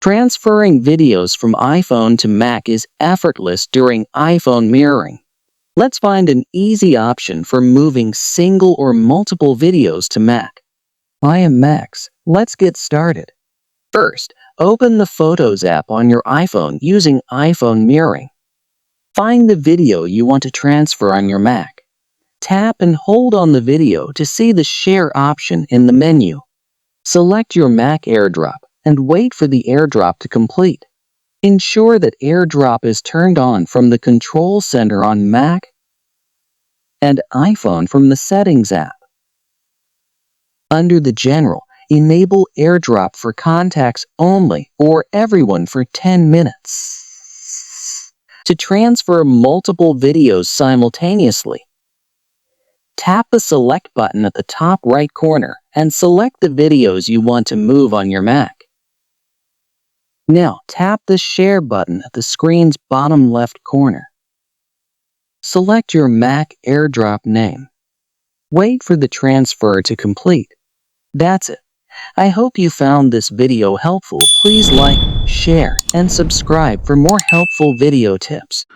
Transferring videos from iPhone to Mac is effortless during iPhone mirroring. Let's find an easy option for moving single or multiple videos to Mac. I am Max. Let's get started. First, open the Photos app on your iPhone using iPhone mirroring. Find the video you want to transfer on your Mac. Tap and hold on the video to see the Share option in the menu. Select your Mac AirDrop and wait for the AirDrop to complete. Ensure that AirDrop is turned on from the Control Center on Mac and iPhone from the Settings app. Under the General, enable AirDrop for contacts only or everyone for 10 minutes. To transfer multiple videos simultaneously, tap the Select button at the top right corner and select the videos you want to move on your Mac. Now tap the Share button at the screen's bottom left corner. Select your Mac AirDrop name. Wait for the transfer to complete. That's it. I hope you found this video helpful. Please like, share, and subscribe for more helpful video tips.